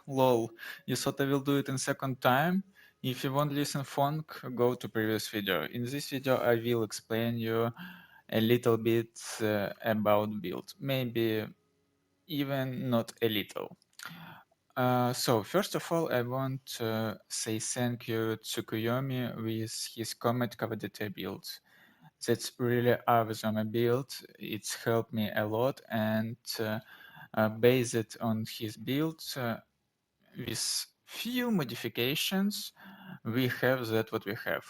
Lol, you thought I will do it in second time? If you won't listen funk, go to previous video. In this video I will explain you a little bit about build. Maybe even not a little. So first of all, I want to say thank you to Kuyomi with his Comet CWDT build. That's really awesome build. It's helped me a lot, and based on his build, with few modifications, we have that what we have.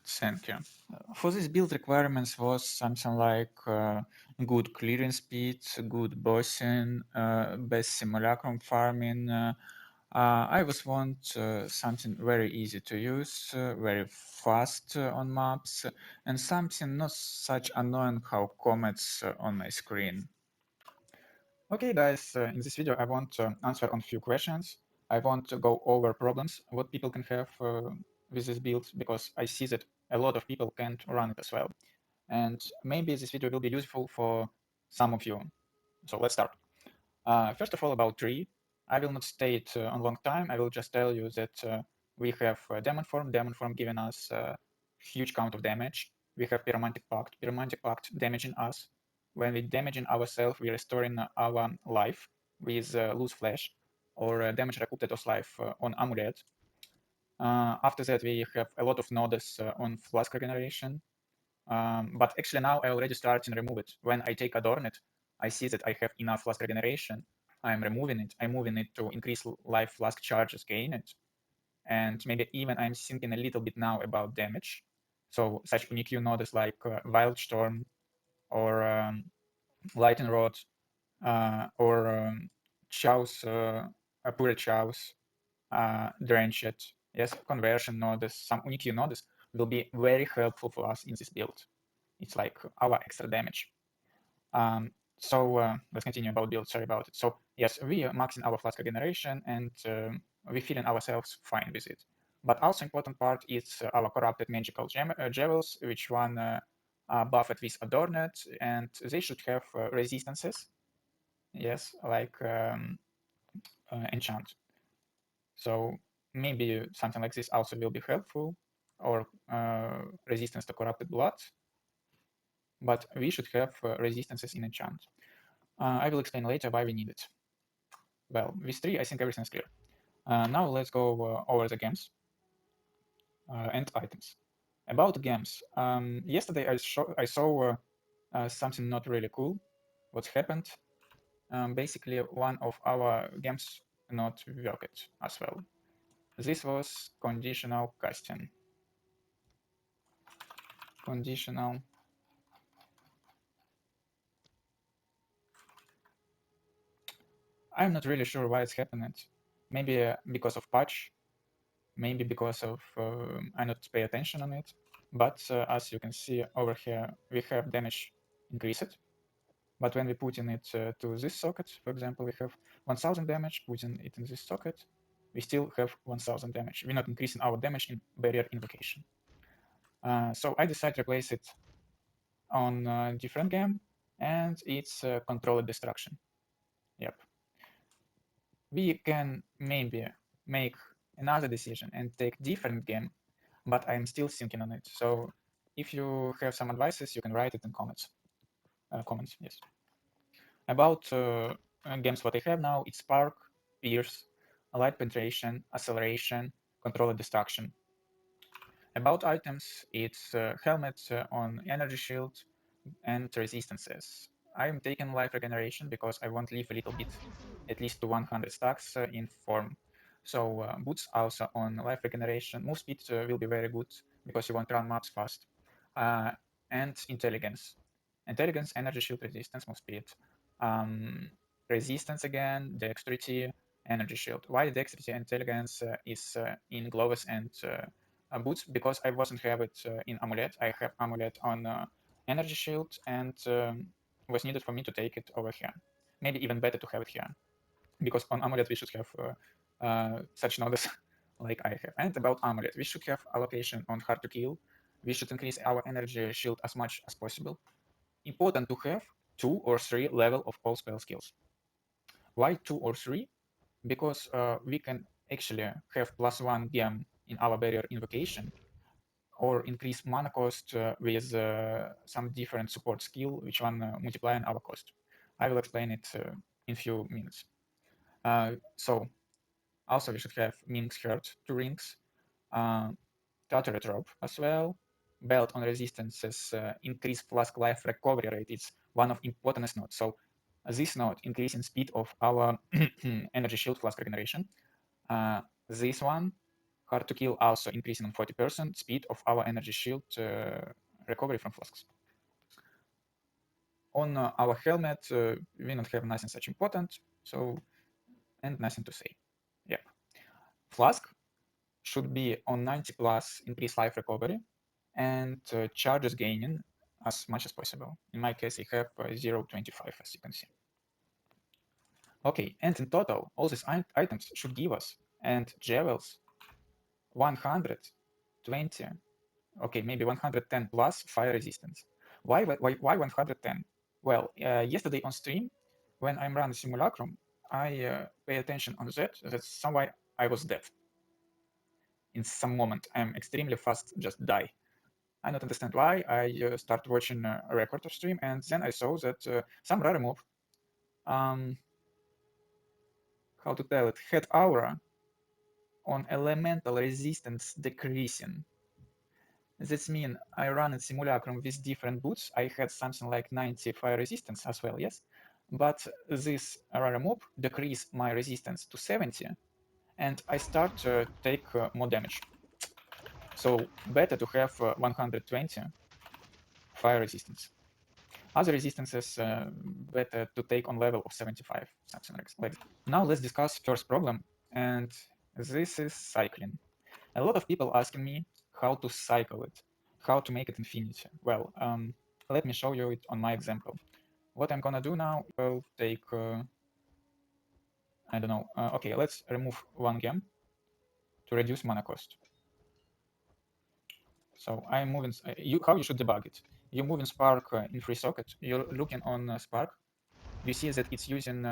Thank you. For this build, requirements was something like good clearing speed, good bossing, best simulacrum farming. I was want something very easy to use, very fast on maps, and something not such annoying how comets on my screen. Okay, guys, in this video I want to answer on few questions. I want to go over problems, what people can have with this build, because I see that a lot of people can't run it as well. And maybe this video will be useful for some of you. So let's start. First of all, about tree. I will not stay it on long time. I will just tell you that we have Demon Form giving us a huge count of damage. We have Pyromantic Pact damaging us. When we damaging ourselves, we restoring our life with Loose Flesh or damage recouped of life on Amulet. After that, we have a lot of nodes on Flask Regeneration. But actually now I already start and remove it. When I take Adorned, I see that I have enough Flask Regeneration. I'm removing it. I'm moving it to increase life Flask charges gained. And maybe even I'm thinking a little bit now about damage. So such unique nodes like Wildstorm or Lightning Rod or Chow's, Pure Chow's, Drenched, yes, conversion nodes, some unique nodes will be very helpful for us in this build. It's like our extra damage. So let's continue about build. Sorry about it. So yes, we are maxing our Flask Regeneration and we're feeling ourselves fine with it. But also important part is our corrupted magical jewels, which one buffed with Adorned, and they should have resistances. Yes, like enchant. So maybe something like this also will be helpful, or resistance to corrupted blood. But we should have resistances in enchant. I will explain later why we need it. Well, with 3, I think everything is clear. Now let's go over the games and items. About games, yesterday I saw something not really cool. What happened? Basically, one of our games not worked as well. This was conditional casting. Conditional. I'm not really sure why it's happening. Maybe because of patch, maybe because of I not pay attention on it. But as you can see over here, we have damage increased. But when we put in it to this socket, for example, we have 1000 damage. Putting it in this socket, we still have 1000 damage. We're not increasing our damage in barrier invocation. So I decided to replace it on a different game, and it's controlled destruction. Yep. We can maybe make another decision and take different game, but I'm still thinking on it. So if you have some advices, you can write it in comments. Comments, yes. About games what I have now, it's Spark, Pierce, Light Penetration, Acceleration, Controller Destruction. About items, it's Helmet on Energy Shield and Resistances. I'm taking Life Regeneration because I want to leave a little bit, at least to 100 stacks in form. So boots also on Life Regeneration. Move speed will be very good because you want to run maps fast. And Intelligence. Intelligence, Energy Shield, Resistance, Move speed. Resistance again, Dexterity, Energy Shield. Why Dexterity and Intelligence is in gloves and boots? Because I wasn't have it in Amulet. I have Amulet on Energy Shield, and was needed for me to take it over here. Maybe even better to have it here, because on Amulet we should have such nodes like I have. And about Amulet, we should have allocation on Hard to Kill. We should increase our Energy Shield as much as possible. Important to have 2 or 3 level of all spell skills. Why 2 or 3? because we can actually have +1 gem in our barrier invocation, or increase mana cost with some different support skill, which one multiplying our cost. I will explain it in few minutes. So also we should have Minx Heart 2 rings, Tattered Rope as well. Belt on resistances, increase flask life recovery rate. It's one of importantest nodes. So this node increasing speed of our energy shield flask regeneration. This one, hard to kill, also increasing on 40% speed of our energy shield recovery from flasks. On our helmet, we don't have nothing such important, so, and nothing to say. Yep. Flask should be on 90 plus increase life recovery, and charges gaining as much as possible. In my case, I have 0.25, as you can see. Okay, and in total, all these items should give us, and Jewels, 120, okay, maybe 110 plus fire resistance. Why 110? Well, yesterday on stream, when I'm running Simulacrum, I pay attention on that. That's some why I was dead. In some moment, I'm extremely fast, just die. I don't understand why. I start watching a record of stream, and then I saw that some rare mob, how to tell it, had aura on elemental resistance decreasing. That means I ran in Simulacrum with different boots. I had something like 90 fire resistance as well, yes? But this rare mob decreased my resistance to 70, and I start to take more damage. So better to have 120 fire resistance. Other resistances better to take on level of 75, something like that. Now let's discuss first problem, and this is cycling. A lot of people asking me how to cycle it, how to make it infinity. Well, let me show you it on my example. What I'm gonna do now, I'll take, I don't know, okay, let's remove one gem to reduce mana cost. So I'm moving, how you should debug it. You move in Spark in free socket, you're looking on Spark, you see that it's using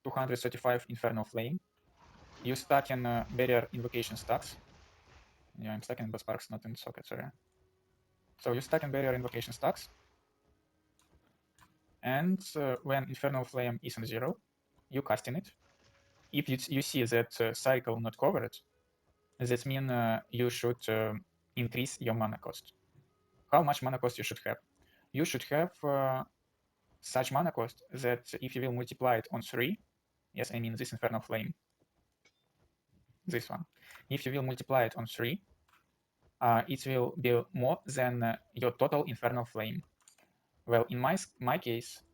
235 Infernal Flame. You stack in barrier invocation stacks. Yeah, I'm stacking, but Spark's not in socket, sorry. So you stack in barrier invocation stacks. And when Infernal Flame is on 0, you casting it. If you see that cycle not covered, that means you should increase your mana cost. How much mana cost you should have? You should have such mana cost that if you will multiply it on 3, yes, I mean this Infernal Flame, this one. If you will multiply it on 3, it will be more than your total Infernal Flame. Well, in my case,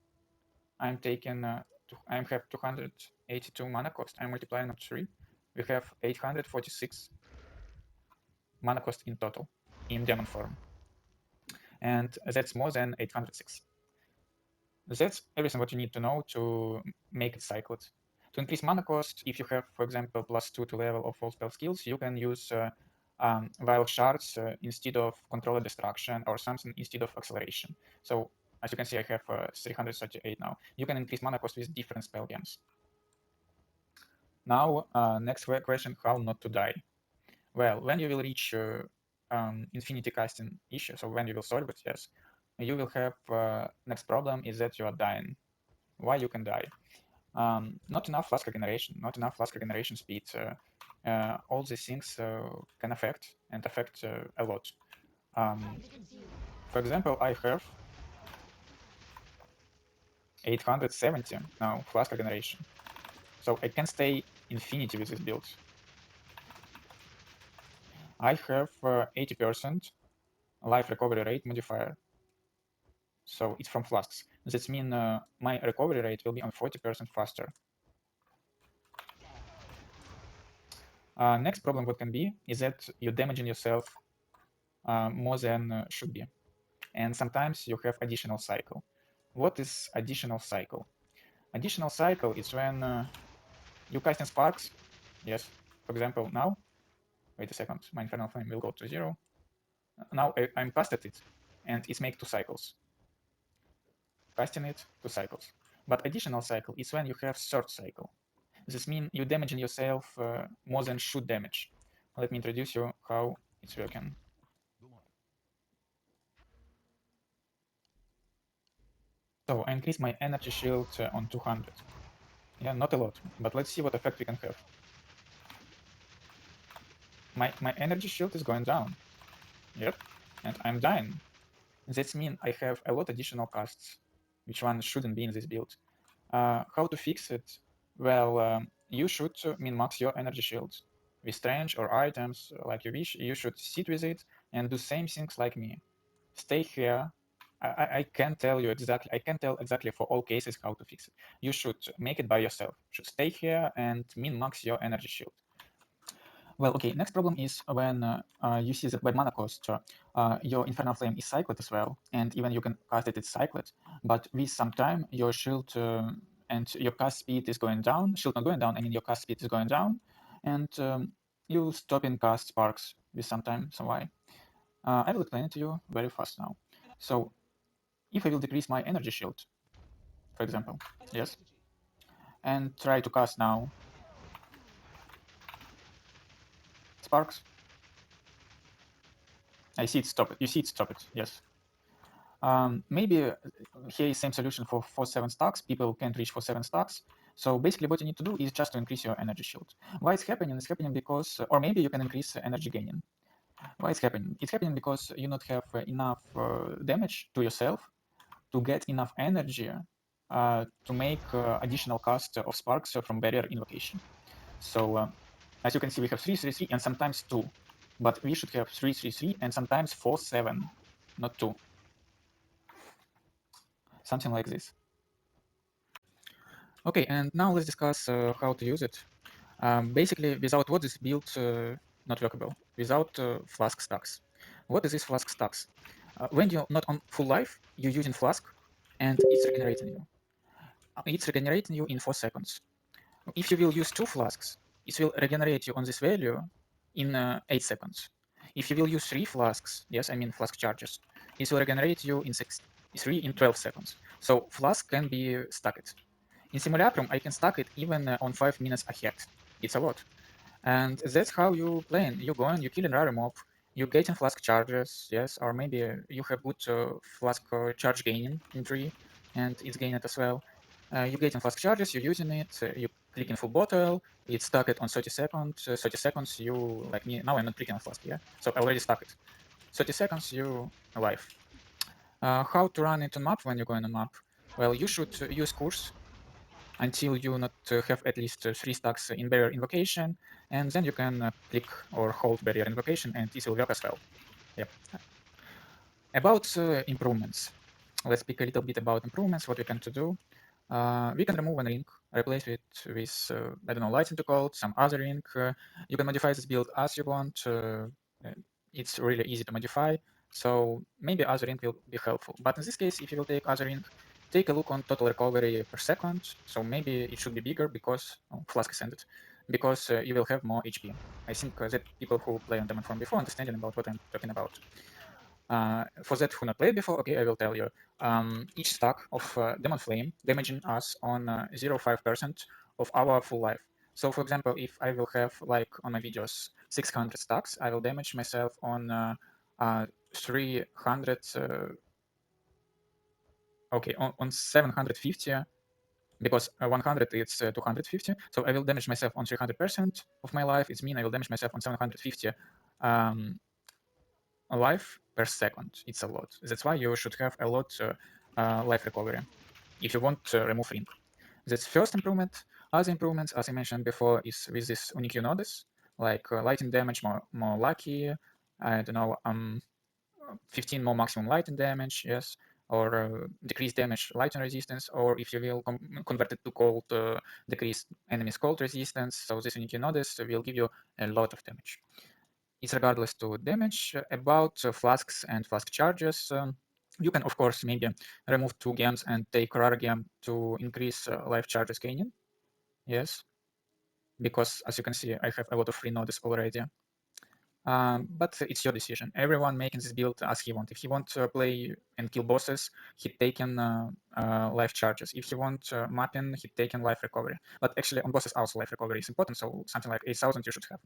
I'm taking, I have 282 mana cost. I'm multiplying on 3. We have 846 mana cost in total in demon form. And that's more than 806. That's everything what you need to know to make it cycled. To increase mana cost, if you have, for example, +2 to level of all spell skills, you can use Vial Shards instead of Controller Destruction, or something instead of Acceleration. So as you can see, I have 338 now. You can increase mana cost with different spell gems. Now, next question, how not to die? Well, when you will reach infinity casting issue, so when you will solve it, yes, you will have next problem is that you are dying. Why you can die? Not enough flask regeneration, not enough flask regeneration speed. All these things can affect a lot. For example, I have 870 now flask regeneration, so I can stay infinity with this build. I have 80% life recovery rate modifier, so it's from flasks. That means my recovery rate will be on 40% faster. Next problem what can be is that you're damaging yourself more than should be. And sometimes you have additional cycle. What is additional cycle? Additional cycle is when you cast in sparks. Yes, for example, now, wait a second, my Infernal Flame will go to 0. Now I'm casted it, and it's make 2 cycles. Casting it, 2 cycles. But additional cycle is when you have third cycle. This means you damaging yourself more than should damage. Let me introduce you how it's working. So I increase my energy shield on 200. Yeah, not a lot, but let's see what effect we can have. My energy shield is going down. Yep, and I'm dying. That means I have a lot additional costs, which one shouldn't be in this build. How to fix it? Well, you should min-max your energy shields. With strange or items like you wish, you should sit with it and do same things like me. Stay here. I can't tell you exactly. I can't tell exactly for all cases how to fix it. You should make it by yourself. You should stay here and min-max your energy shield. Well, okay, next problem is when you see that by mana cost, your Infernal Flame is cycled as well, and even you can cast it, it's cycled, but with some time, your shield and your cast speed is going down, shield not going down, I mean your cast speed is going down, and you stop in cast sparks with some time, so why? I will explain it to you very fast now. So, if I will decrease my energy shield, for example, yes, and try to cast now sparks, I see it stop it, you see it stop it, yes. Maybe here is same solution for 4-7 stacks. People can't reach for 7 stacks. So basically what you need to do is just to increase your energy shield. Why it's happening? It's happening because, or maybe you can increase energy gaining. Why it's happening? It's happening because you not have enough damage to yourself to get enough energy to make additional cast of sparks from barrier invocation. So as you can see, we have 3-3-3 and sometimes 2. But we should have 3-3-3 and sometimes 4-7, not 2. Something like this. Okay, and now let's discuss how to use it. Basically, without what is build not workable, without Flask stacks. What is this Flask stacks? When you're not on full life, you're using Flask, and it's regenerating you. It's regenerating you in 4 seconds. If you will use 2 Flasks, it will regenerate you on this value in 8 seconds. If you will use 3 Flasks, yes, I mean Flask charges, it will regenerate you in 3 in 12 seconds. So Flask can be stacked. In Simulacrum, I can stack it even on 5 minutes ahead. It's a lot. And that's how you playing. You go and you kill a rare mob, you getting flask charges, yes, or maybe you have good flask charge gaining in tree, and it's gained as well. You getting flask charges, you're using it, you click in full bottle, it's stuck it on 30 seconds. 30 seconds, you, like me, now I'm not clicking on flask, yeah? So I already stuck it. 30 seconds, you alive. How to run into map when you go in a map? Well, you should use course until you not have at least 3 stacks in barrier invocation, and then you can click or hold barrier invocation and it will work as well. Yep. About improvements. Let's speak a little bit about improvements, what we can to do. We can remove one ring, replace it with, I don't know, lighting to code, some other ring. You can modify this build as you want. It's really easy to modify. So maybe other ring will be helpful. But in this case, if you will take other ring, take a look on total recovery per second. So maybe it should be bigger because Flask is ended, because you will have more HP. I think that people who play on Demon Form before understanding about what I'm talking about. For that who not played before, okay, I will tell you. Each stack of Demon Flame damaging us on 0.5% of our full life. So for example, if I will have, like on my videos, 600 stacks, I will damage myself on 300, okay, on 750, because 100 it's 250. So I will damage myself on 300% of my life. It's mean I will damage myself on 750 life per second. It's a lot. That's why you should have a lot life recovery if you want to remove ring. That's first improvement. Other improvements, as I mentioned before, is with this unique nodes, like lighting damage, more lucky, I don't know, 15 more maximum lighting damage, yes, or decreased damage lighting resistance, or if you will convert it to cold, decrease enemy's cold resistance. So this unique nodes will give you a lot of damage. It's regardless to damage. About flasks and flask charges, you can of course maybe remove 2 gems and take rare gem to increase life charges gaining. Yes, because as you can see, I have a lot of free nodes already. But it's your decision. Everyone making this build as he wants. If he wants to play and kill bosses, he taking life charges. If he wants mapping, he taking life recovery. But actually on bosses also life recovery is important, so something like 8,000 you should have.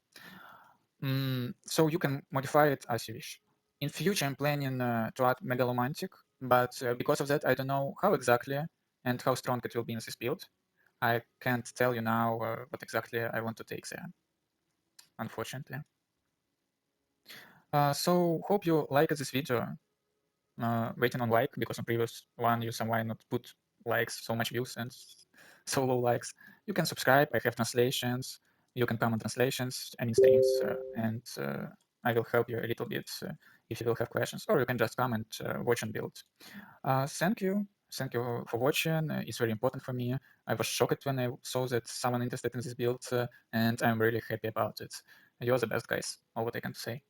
So you can modify it as you wish. In future, I'm planning to add Megalomantic, but because of that, I don't know how exactly and how strong it will be in this build. I can't tell you now what exactly I want to take there, unfortunately. So hope you liked this video. Waiting on like, because on previous one you why not put likes, so much views and so low likes. You can subscribe. I have translations. You can comment translations and in streams, and I will help you a little bit if you will have questions, or you can just come and watch and build. Thank you. Thank you for watching. It's very important for me. I was shocked when I saw that someone interested in this build, and I'm really happy about it. You're the best, guys. All what I can say.